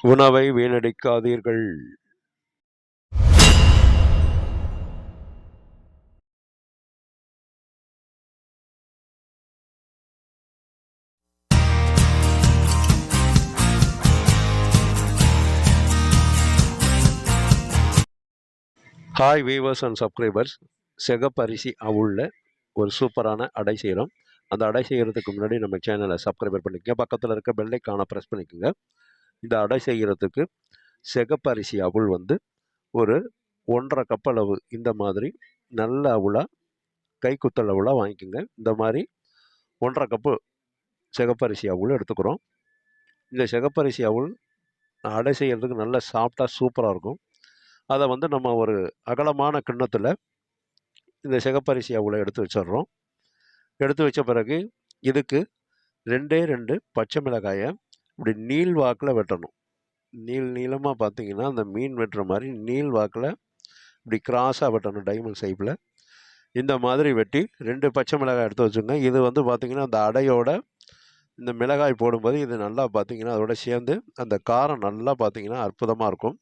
உணவை வீணடிக்காதீர்கள். Hi viewers and subscribers. சிகப்பரிசி அவுளில் ஒரு சூப்பரான அடை செய்கிறோம். அந்த அடை செய்கிறதுக்கு முன்னாடி நம்ம சேனலை சப்ஸ்கிரைபர் பண்ணிக்கோங்க. பக்கத்தில் இருக்க பெல்லைக்கான ப்ரெஸ் பண்ணிக்கோங்க. இந்த அடை செய்கிறதுக்கு சிகப்பரிசி அவுள் ஒரு 1.5 கப் அளவு இந்த மாதிரி நல்ல அவுளாக கைக்குத்தல் அவுளாக வாங்கிக்கோங்க. இந்த மாதிரி 1.5 கப்பு சிகப்பரிசி அவுள் எடுத்துக்கிறோம். இந்த சிகப்பரிசி அவுள் அடை செய்கிறதுக்கு நல்லா சாஃப்டாக சூப்பராக இருக்கும். அதை நம்ம ஒரு அகலமான கிண்ணத்தில் இந்த சிகப்பரிசி அவுளை எடுத்து வச்சிடுறோம். எடுத்து வச்ச பிறகு இதுக்கு 2 பச்சை மிளகாயை இப்படி நீள் வாக்கில் வெட்டணும். நீளமாக பார்த்தீங்கன்னா அந்த மீன் வெட்டுற மாதிரி நீள் வாக்கில் இப்படி கிராஸாக வெட்டணும், டைமண்ட் ஷேப்பில். இந்த மாதிரி வெட்டி 2 பச்சை மிளகாய் எடுத்து வச்சுங்க. இது பார்த்திங்கன்னா அந்த அடையோட இந்த மிளகாய் போடும்போது இது நல்லா பார்த்திங்கன்னா அதோட சேர்ந்து அந்த காரம் நல்லா பார்த்திங்கன்னா அற்புதமாக இருக்கும்.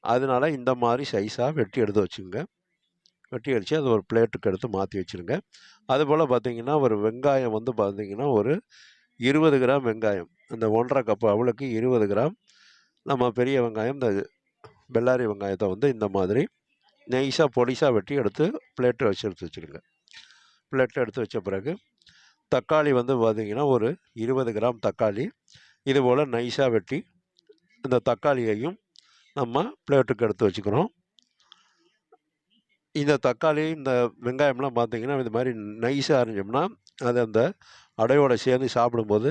அதனால இந்த மாதிரி சைஸாக வெட்டி எடுத்து வச்சுங்க. வெட்டி அடித்து அது ஒரு பிளேட்டுக்கு எடுத்து மாற்றி வச்சுருங்க. அதுபோல் பார்த்திங்கன்னா ஒரு வெங்காயம் பார்த்திங்கன்னா ஒரு 20 கிராம் வெங்காயம். இந்த 1.5 கப்பு அவளுக்கு 20 கிராம் நம்ம பெரிய வெங்காயம், இந்த பெல்லாரி வெங்காயத்தை இந்த மாதிரி நைஸாக பொடிசாக வெட்டி எடுத்து பிளேட்டில் எடுத்து வச்சுருங்க. பிளேட்டில் எடுத்து வச்ச பிறகு தக்காளி பார்த்திங்கன்னா ஒரு 20 கிராம் தக்காளி இதுபோல் நைஸாக வெட்டி இந்த தக்காளியையும் நம்ம பிளேட்டுக்கு எடுத்து வச்சுக்கிறோம். இந்த தக்காளி இந்த வெங்காயம்லாம் பார்த்திங்கன்னா இது மாதிரி நைஸாக அரிஞ்சோம்னா அது அந்த அடையோட சேர்ந்து சாப்பிடும்போது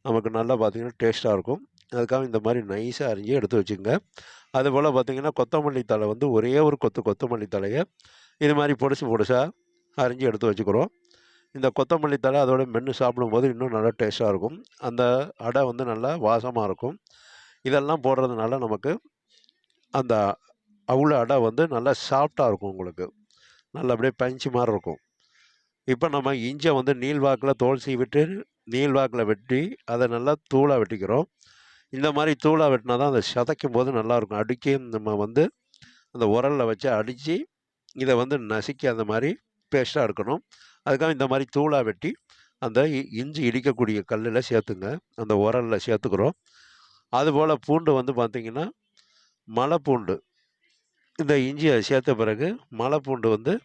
நமக்கு நல்லா பார்த்திங்கன்னா டேஸ்ட்டாக இருக்கும். அதுக்காக இந்த மாதிரி நைஸாக அரிஞ்சு எடுத்து வச்சுக்கோங்க. அதுபோல் பார்த்திங்கன்னா கொத்தமல்லி தழை ஒரே ஒரு கொத்தமல்லி தழையை இது மாதிரி பொடிசாக அரிஞ்சு எடுத்து வச்சுக்கிறோம். இந்த கொத்தமல்லி தழை அதோட மென்று சாப்பிடும்போது இன்னும் நல்லா டேஸ்ட்டாக இருக்கும். அந்த அடை நல்லா வாசமாக இருக்கும். இதெல்லாம் போடுறதுனால நமக்கு அந்த அவுள அடை நல்லா சாஃப்டாக இருக்கும். உங்களுக்கு நல்லா அப்படியே பஞ்சு மாதிரி இருக்கும். இப்போ நம்ம இஞ்சியை நீள்வாக்கில் தோல் சீவிட்டு நீள்வாக்கில் வெட்டி அதை நல்லா தூளாக வெட்டிக்கிறோம். இந்த மாதிரி தூளாக வெட்டினா தான் அதை சதைக்கும் போது நல்லாயிருக்கும். அடிக்க நம்ம அந்த உரலில் வச்சு அடித்து இதை நசுக்கி அந்த மாதிரி பேஸ்ட்டாக இருக்கணும். அதுக்காக இந்த மாதிரி தூளாக வெட்டி அந்த இஞ்சி இடிக்கக்கூடிய கல்லில் சேர்த்துங்க, அந்த உரலில் சேர்த்துக்கிறோம். அதுபோல் பூண்டு பார்த்திங்கன்னா மலைப்பூண்டு, இந்த இஞ்சியை சேர்த்த பிறகு மலைப்பூண்டு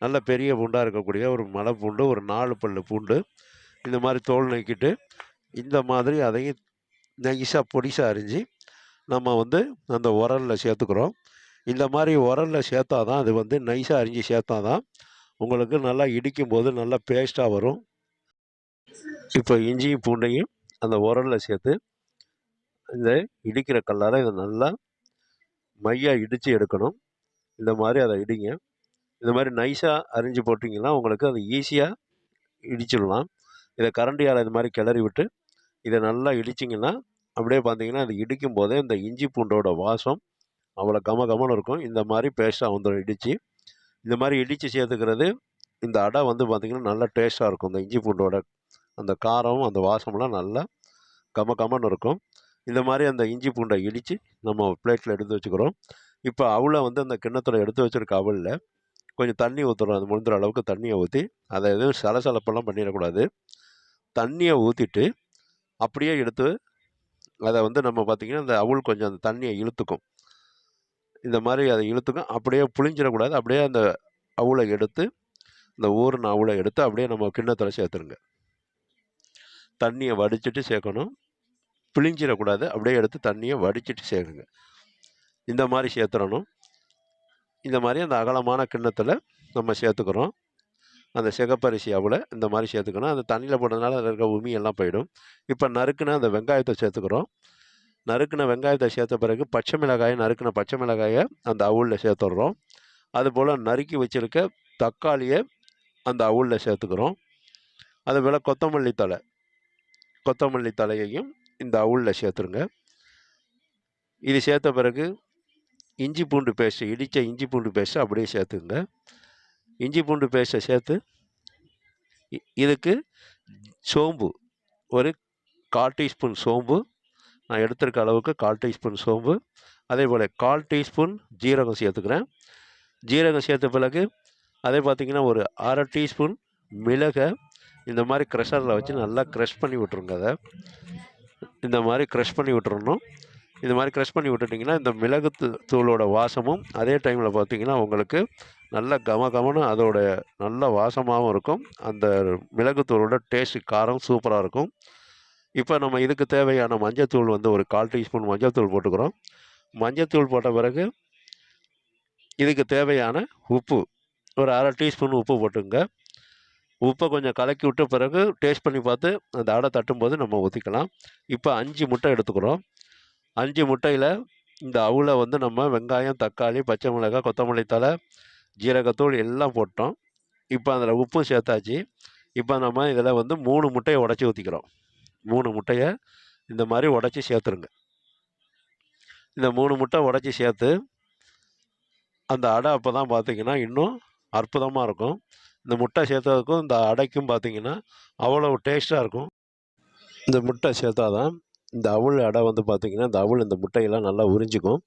நல்ல பெரிய பூண்டாக இருக்கக்கூடிய ஒரு மலைப்பூண்டு ஒரு 4 பல் பூண்டு இந்த மாதிரி தோல் நீக்கிட்டு இந்த மாதிரி அதையும் நைஸாக பொடிசாக அரிஞ்சு நம்ம அந்த உரலில் சேர்த்துக்கிறோம். இந்த மாதிரி உரலில் சேர்த்தா தான் அது நைஸாக அரிஞ்சு சேர்த்தா தான் உங்களுக்கு நல்லா இடிக்கும்போது நல்லா பேஸ்ட்டாக வரும். இப்போ இஞ்சியும் பூண்டையும் அந்த உரலில் சேர்த்து இந்த இடிக்கிற கல்லால் இதை நல்லா மையாக இடித்து எடுக்கணும். இந்த மாதிரி அதை இடிங்க. இந்த மாதிரி நைஸாக அரிஞ்சு போட்டிங்கன்னா உங்களுக்கு அது ஈஸியாக இடிச்சிடலாம். இதை கரண்டியால் இது மாதிரி கிளறி விட்டு இதை நல்லா இடிச்சிங்கன்னா அப்படியே பார்த்திங்கன்னா அது இடிக்கும் போதே இந்த இஞ்சி பூண்டோட வாசம் அவ்வளோ கமன்னு இருக்கும். இந்த மாதிரி பேஸ்ட்டாக வந்துடும் இடித்து. இந்த மாதிரி இடித்து சேர்த்துக்கிறது இந்த அடை பார்த்திங்கன்னா நல்லா டேஸ்ட்டாக இருக்கும். இந்த இஞ்சி பூண்டோட அந்த காரம் அந்த வாசம்லாம் நல்லா கமன்னு இருக்கும். இந்த மாதிரி அந்த இஞ்சி பூண்டை இடித்து நம்ம பிளேட்டில் எடுத்து வச்சுக்கிறோம். இப்போ அவளை அந்த கிண்ணத்தில் எடுத்து வச்சுருக்க அவளில் கொஞ்சம் தண்ணி ஊற்றுறோம். அது முழுந்துற அளவுக்கு தண்ணியை ஊற்றி அதை எதுவும் சலசலப்பெல்லாம் பண்ணிடக்கூடாது. தண்ணியை ஊற்றிட்டு அப்படியே எடுத்து அதை நம்ம பார்த்திங்கன்னா அந்த அவள் கொஞ்சம் அந்த தண்ணியை இழுத்துக்கும். இந்த மாதிரி அதை இழுத்துக்கும். அப்படியே புளிஞ்சிடக்கூடாது. அப்படியே அந்த அவளை எடுத்து இந்த ஊறின அவளை எடுத்து அப்படியே நம்ம கிண்ணத்தில் சேர்த்துருங்க. தண்ணியை வடிச்சிட்டு சேர்க்கணும், பிழிஞ்சிடக்கூடாது. அப்படியே எடுத்து தண்ணியை வடிச்சிட்டு சேர்க்குங்க. இந்த மாதிரி சேர்த்துடணும். இந்த மாதிரி அந்த அகலமான கிண்ணத்தில் நம்ம சேர்த்துக்கிறோம். அந்த சிகப்பரிசி அவளை இந்த மாதிரி சேர்த்துக்கணும். அந்த தண்ணியில் போட்டதுனால அதில் இருக்க உமியெல்லாம் போயிடும். இப்போ நறுக்குன அந்த வெங்காயத்தை சேர்த்துக்கிறோம். நறுக்கின வெங்காயத்தை சேர்த்த பிறகு நறுக்கின பச்சை மிளகாயை அந்த அவுளில் சேர்த்துடுறோம். அதுபோல் நறுக்கி வச்சுருக்க தக்காளியை அந்த அவுளில் சேர்த்துக்கிறோம். அதுபோல் கொத்தமல்லி தலையையும் இந்த அவுளில் சேர்த்துருங்க. இது சேர்த்த பிறகு இஞ்சி பூண்டு பேஸ்ட்டு, இடித்த இஞ்சி பூண்டு பேஸ்ட்டை அப்படியே சேர்த்துங்க. இஞ்சி பூண்டு பேஸ்ட்டை சேர்த்து இதுக்கு சோம்பு ஒரு 1/4 டீஸ்பூன் சோம்பு நான் எடுத்திருக்க அளவுக்கு 1/4 டீஸ்பூன் சோம்பு, அதே போல் 1/4 டீஸ்பூன் ஜீரகம் சேர்த்துக்கிறேன். ஜீரகம் சேர்த்த பிறகு அதே பார்த்திங்கன்னா ஒரு 1/2 டீஸ்பூன் மிளகை இந்த மாதிரி க்ரெஷரில் வச்சு நல்லா க்ரஷ் பண்ணி விட்ருங்க. அதை இந்த மாதிரி க்ரஷ் பண்ணி விட்டுறணும். இந்த மாதிரி க்ரஷ் பண்ணி விட்டுட்டிங்கன்னா இந்த மிளகு தூளோட வாசமும் அதே டைமில் பார்த்திங்கன்னா உங்களுக்கு நல்ல கமகமன்னு அதோட நல்ல வாசமாகவும் இருக்கும். அந்த மிளகுத்தூளோட டேஸ்ட்டு காரம் சூப்பராக இருக்கும். இப்போ நம்ம இதுக்கு தேவையான மஞ்சத்தூள் வந்து ஒரு 1/4 டீஸ்பூன் மஞ்சத்தூள் போட்டுக்கிறோம். மஞ்சத்தூள் போட்ட பிறகு இதுக்கு தேவையான உப்பு ஒரு 1/2 டீஸ்பூன் உப்பு போட்டுங்க. உப்பை கொஞ்சம் கலக்கி விட்ட பிறகு டேஸ்ட் பண்ணி பார்த்து அந்த அடை தட்டும்போது நம்ம ஊற்றிக்கலாம். இப்போ 5 முட்டை எடுத்துக்கிறோம். 5 முட்டையில் இந்த அவுளை வந்து நம்ம வெங்காயம், தக்காளி, பச்சை மிளகாய், கொத்தமல்லி தழை, ஜீரகத்தூள் எல்லாம் போட்டோம். இப்போ அதில் உப்பும் சேர்த்தாச்சு. இப்போ நம்ம இதில் வந்து 3 முட்டையை உடச்சி ஊற்றிக்கிறோம். 3 முட்டையை இந்த மாதிரி உடச்சி சேர்த்துருங்க. இந்த 3 முட்டை உடச்சி சேர்த்து அந்த அடை அப்போ தான் பார்த்திங்கன்னா இன்னும் அற்புதமாக இருக்கும். இந்த முட்டை சேர்த்ததுக்கும் இந்த அடைக்கும் பார்த்திங்கன்னா அவ்வளோ டேஸ்ட்டாக இருக்கும். இந்த முட்டை சேர்த்தா தான் இந்த அவுள் அடை வந்து பார்த்திங்கன்னா இந்த அவுள் இந்த முட்டையெல்லாம் நல்லா உறிஞ்சிக்கும்.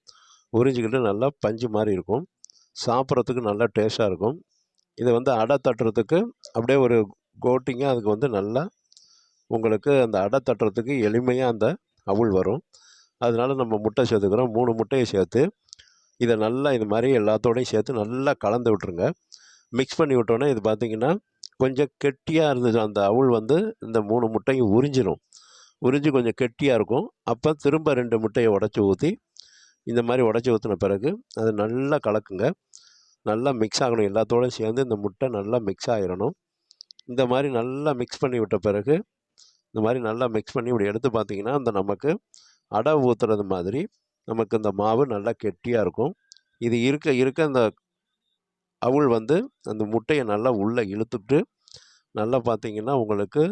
உறிஞ்சிக்கிட்டு நல்லா பஞ்சு மாதிரி இருக்கும். சாப்பிட்றதுக்கு நல்லா டேஸ்ட்டாக இருக்கும். இதை வந்து அடை தட்டுறதுக்கு அப்படியே ஒரு கோட்டிங்காக அதுக்கு வந்து நல்லா உங்களுக்கு அந்த அடை தட்டுறதுக்கு எளிமையாக அந்த அவுள் வரும். அதனால நம்ம முட்டை சேர்த்துக்கிறோம். 3 முட்டையை சேர்த்து இதை நல்லா இது மாதிரி எல்லாத்தோடையும் சேர்த்து நல்லா கலந்து விட்டுருங்க. மிக்ஸ் பண்ணி விட்டோன்னே இது பார்த்திங்கன்னா கொஞ்சம் கெட்டியாக இருந்துச்சு. அந்த அவுள் வந்து இந்த 3 முட்டையும் உறிஞ்சிடும். உறிஞ்சி கொஞ்சம் கெட்டியாக இருக்கும். அப்போ திரும்ப 2 முட்டையை உடச்சி ஊற்றி இந்த மாதிரி உடச்சி ஊற்றின பிறகு அது நல்லா கலக்குங்க. நல்லா மிக்ஸ் ஆகணும். எல்லாத்தோடையும் சேர்ந்து இந்த முட்டை நல்லா மிக்ஸ் ஆகிடணும். இந்த மாதிரி நல்லா மிக்ஸ் பண்ணி விட்ட பிறகு இந்த மாதிரி நல்லா மிக்ஸ் பண்ணி இப்படி எடுத்து பார்த்திங்கன்னா அந்த நமக்கு அடை ஊற்றுறது மாதிரி நமக்கு இந்த மாவு நல்லா கெட்டியாக இருக்கும். இது இருக்க இருக்க அந்த அவுள் வந்து அந்த முட்டையை நல்லா உள்ளே இழுத்துட்டு நல்லா பார்த்திங்கன்னா உங்களுக்கு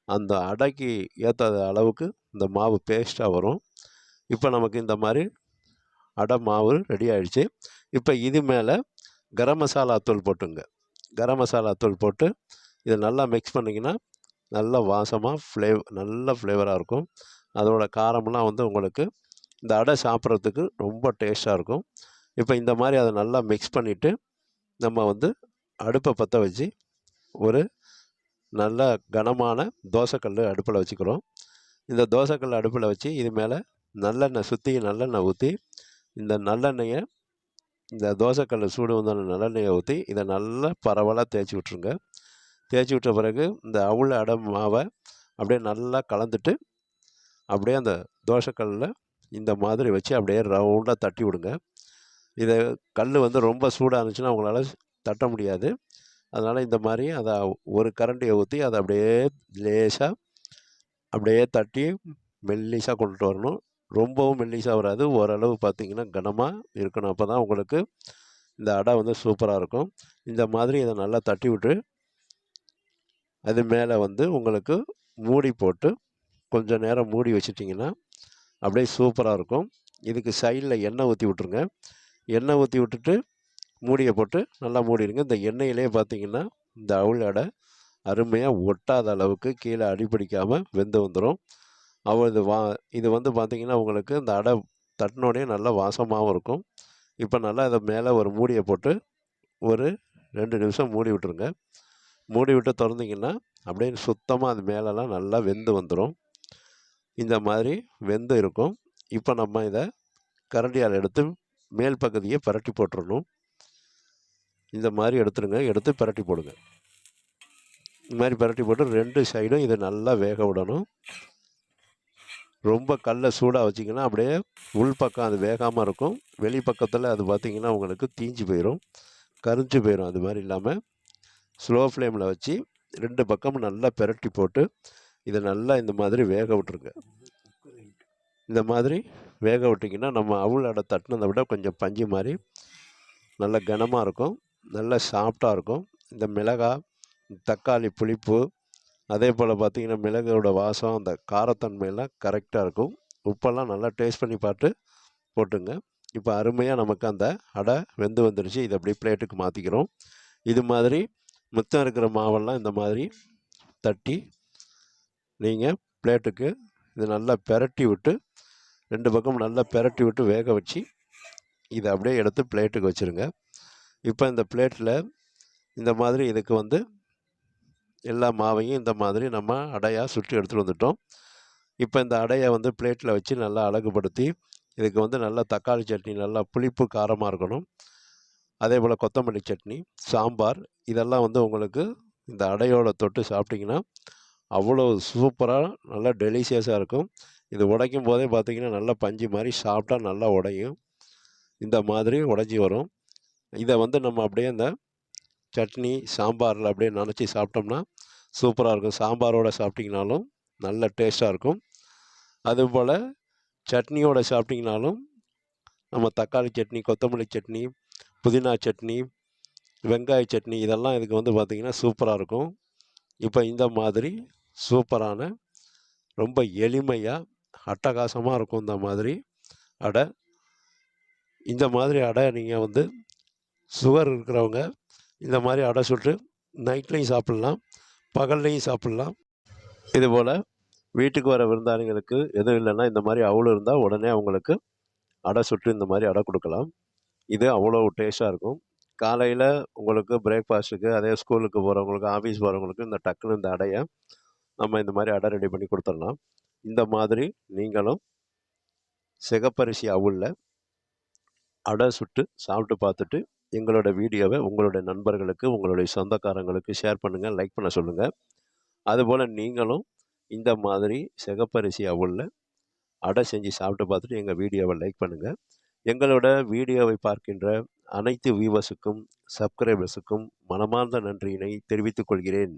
அந்த அடைக்கு ஏற்ற அளவுக்கு இந்த மாவு பேஸ்ட்டாக வரும். இப்போ நமக்கு இந்த மாதிரி அடை மாவு ரெடி ஆகிடுச்சு. இப்போ இது மேலே கரம் மசாலா தூள் போட்டுங்க. கரம் மசாலா தூள் போட்டு இதை நல்லா மிக்ஸ் பண்ணிங்கன்னா நல்ல வாசமாக நல்ல ஃப்ளேவராக இருக்கும். அதோட காரம்லாம் வந்து உங்களுக்கு இந்த அடை சாப்பிட்றதுக்கு ரொம்ப டேஸ்ட்டாக இருக்கும். இப்போ இந்த மாதிரி அதை நல்லா மிக்ஸ் பண்ணிவிட்டு நம்ம வந்து அடுப்பை பற்ற வச்சு ஒரு நல்ல கனமான தோசைக்கல் அடுப்பில் வச்சுக்கிறோம். இந்த தோசைக்கல் அடுப்பில் வச்சு இது மேலே நல்லெண்ணெய் சுற்றி நல்லெண்ணெய் ஊற்றி இந்த நல்லெண்ணெயை இந்த தோசைக்கல் சூடு வந்த நல்லெண்ணெயை ஊற்றி இதை நல்லா பரவலாக தேய்ச்சி விட்ருங்க. தேய்ச்சி விட்ட பிறகு இந்த அவுள் அடை மாவை அப்படியே நல்லா கலந்துட்டு அப்படியே அந்த தோசைக்கல்லில் இந்த மாதிரி வச்சு அப்படியே ரவுண்டாக தட்டி விடுங்க. இதை கல் வந்து ரொம்ப சூடாக இருந்துச்சுன்னா உங்களால் தட்ட முடியாது. அதனால் இந்த மாதிரி அதை ஒரு கரண்டியை ஊற்றி அதை அப்படியே லேசாக அப்படியே தட்டி மெல்லிசாக கொண்டுட்டு வரணும். ரொம்பவும் மெல்லிசாக வராது. ஓரளவு பார்த்திங்கன்னா கனமாக இருக்கணும். அப்போ தான் உங்களுக்கு இந்த அடை வந்து சூப்பராக இருக்கும். இந்த மாதிரி இதை நல்லா தட்டி விட்டு அது மேலே வந்து உங்களுக்கு மூடி போட்டு கொஞ்சம் நேரம் மூடி வச்சிட்டிங்கன்னா அப்படியே சூப்பராக இருக்கும். இதுக்கு சைடில் எண்ணெய் ஊற்றி விட்ருங்க. எண்ணெய் ஊற்றி விட்டுட்டு மூடியை போட்டு நல்லா மூடிடுங்க. இந்த எண்ணெயிலே பார்த்திங்கன்னா இந்த அவுள் அடை அருமையாக ஒட்டாத அளவுக்கு கீழே அடிப்பிடிக்காமல் வெந்து வந்துடும். இது வந்து பார்த்திங்கன்னா உங்களுக்கு இந்த அடை தட்டினோடனே நல்லா வாசமாகவும் இருக்கும். இப்போ நல்லா இதை மேலே ஒரு மூடியை போட்டு ஒரு 2 நிமிஷம் மூடி விட்டுருங்க. மூடி விட்டு திறந்திங்கன்னா அப்படியே சுத்தமாக அது மேலெலாம் நல்லா வெந்து வந்துடும். இந்த மாதிரி வெந்து இருக்கும். இப்போ நம்ம இதை கரண்டியால் எடுத்து மேல் பகுதியை பரட்டி போட்டுடணும். இந்த மாதிரி எடுத்துருங்க. எடுத்து பரட்டி போடுங்க. இந்த மாதிரி பரட்டி போட்டு 2 சைடும் இதை நல்லா வேக விடணும். ரொம்ப கல்லை சூடாக வச்சிங்கன்னா அப்படியே உள் பக்கம் அது வேகாமல் இருக்கும். வெளி பக்கத்தில் அது பார்த்திங்கன்னா உங்களுக்கு தீஞ்சு போயிடும், கரிஞ்சு போயிடும். அது மாதிரி இல்லாமல் ஸ்லோ ஃப்ளேமில் வச்சு 2 பக்கமும் நல்லா பரட்டி போட்டு இதை நல்லா இந்த மாதிரி வேக விட்டுருங்க. இந்த மாதிரி வேக விட்டிங்கன்னா நம்ம அவுள் அடை தட்டினதை விட கொஞ்சம் பஞ்சு மாதிரி நல்ல கனமாக இருக்கும். நல்லா சாஃப்டாக இருக்கும். இந்த மிளகாய், தக்காளி புளிப்பு, அதே போல் பார்த்திங்கன்னா மிளகோட வாசம், அந்த காரத்தன்மையெல்லாம் கரெக்டாக இருக்கும். உப்பெல்லாம் நல்லா டேஸ்ட் பண்ணி பார்த்து போட்டுங்க. இப்போ அருமையாக நமக்கு அந்த அடை வெந்து வந்துடுச்சு. இதை அப்படியே பிளேட்டுக்கு மாற்றிக்கிறோம். இது மாதிரி மிச்சம் இருக்கிற மாவெல்லாம் இந்த மாதிரி தட்டி நீங்கள் பிளேட்டுக்கு இது நல்லா பெரட்டி விட்டு 2 பக்கமும் நல்லா பெரட்டி விட்டு வேக வச்சு இதை அப்படியே எடுத்து பிளேட்டுக்கு வச்சுருங்க. இப்போ இந்த பிளேட்டில் இந்த மாதிரி இதுக்கு வந்து எல்லா மாவையும் இந்த மாதிரி நம்ம அடையாக சுற்றி எடுத்துகிட்டு வந்துட்டோம். இப்போ இந்த அடையை வந்து பிளேட்டில் வச்சு நல்லா அழகுபடுத்தி இதுக்கு வந்து நல்லா தக்காளி சட்னி, நல்லா புளிப்பு காரமாக இருக்கணும். அதே போல் கொத்தமல்லி சட்னி, சாம்பார், இதெல்லாம் வந்து உங்களுக்கு இந்த அடையோட தொட்டு சாப்பிட்டிங்கன்னா அவ்வளோ சூப்பராக நல்லா டெலிஷியஸாக இருக்கும். இது உடைக்கும் போதே பார்த்திங்கன்னா நல்லா பஞ்சு மாதிரி சாப்பிட்டா நல்லா உடையும். இந்த மாதிரி உடைஞ்சி வரும். இதை வந்து நம்ம அப்படியே இந்த சட்னி சாம்பாரில் அப்படியே நனைச்சி சாப்பிட்டோம்னா சூப்பராக இருக்கும். சாம்பாரோடு சாப்பிட்டிங்கனாலும் நல்ல டேஸ்ட்டாக இருக்கும். அதுபோல் சட்னியோடு சாப்பிட்டிங்கனாலும் நம்ம தக்காளி சட்னி, கொத்தமல்லி சட்னி, புதினா சட்னி, வெங்காய சட்னி, இதெல்லாம் இதுக்கு வந்து பார்த்திங்கன்னா சூப்பராக இருக்கும். இப்போ இந்த மாதிரி சூப்பரான ரொம்ப எளிமையாக அட்டகாசமாக இருக்கும் இந்த மாதிரி அடை. இந்த மாதிரி அடை நீங்கள் வந்து சுகர் இருக்கிறவங்க இந்த மாதிரி அடை சுட்டு நைட்லேயும் சாப்பிட்லாம், பகல்லையும் சாப்பிட்லாம். இதுபோல் வீட்டுக்கு வர விருந்தாளிங்களுக்கு எதுவும் இல்லைன்னா இந்த மாதிரி அவுள் இருந்தால் உடனே அவங்களுக்கு அடை சுட்டு இந்த மாதிரி அடை கொடுக்கலாம். இது அவ்வளோ டேஸ்ட்டாக இருக்கும். காலையில் உங்களுக்கு பிரேக்ஃபாஸ்ட்டுக்கு, அதே ஸ்கூலுக்கு போகிறவங்களுக்கு, ஆஃபீஸ் போகிறவங்களுக்கு இந்த டக்குன்னு இந்த அடையை நம்ம இந்த மாதிரி அடை ரெடி பண்ணி கொடுத்துடலாம். இந்த மாதிரி நீங்களும் சிகப்பரிசி அவுளில் அடை சுட்டு சாப்பிட்டு பார்த்துட்டு எங்களோட வீடியோவை உங்களுடைய நண்பர்களுக்கு, உங்களுடைய சொந்தக்காரங்களுக்கு ஷேர் பண்ணுங்கள், லைக் பண்ண சொல்லுங்கள். அதுபோல் நீங்களும் இந்த மாதிரி சிகப்பரிசி அவுளில் அடை செஞ்சு சாப்பிட்டு பார்த்துட்டு எங்கள் வீடியோவை லைக் பண்ணுங்கள். எங்களோட வீடியோவை பார்க்கின்ற அனைத்து வியூவர்ஸுக்கும், சப்ஸ்கிரைபர்ஸுக்கும் மனமார்ந்த நன்றியினை தெரிவித்துக் கொள்கிறேன்.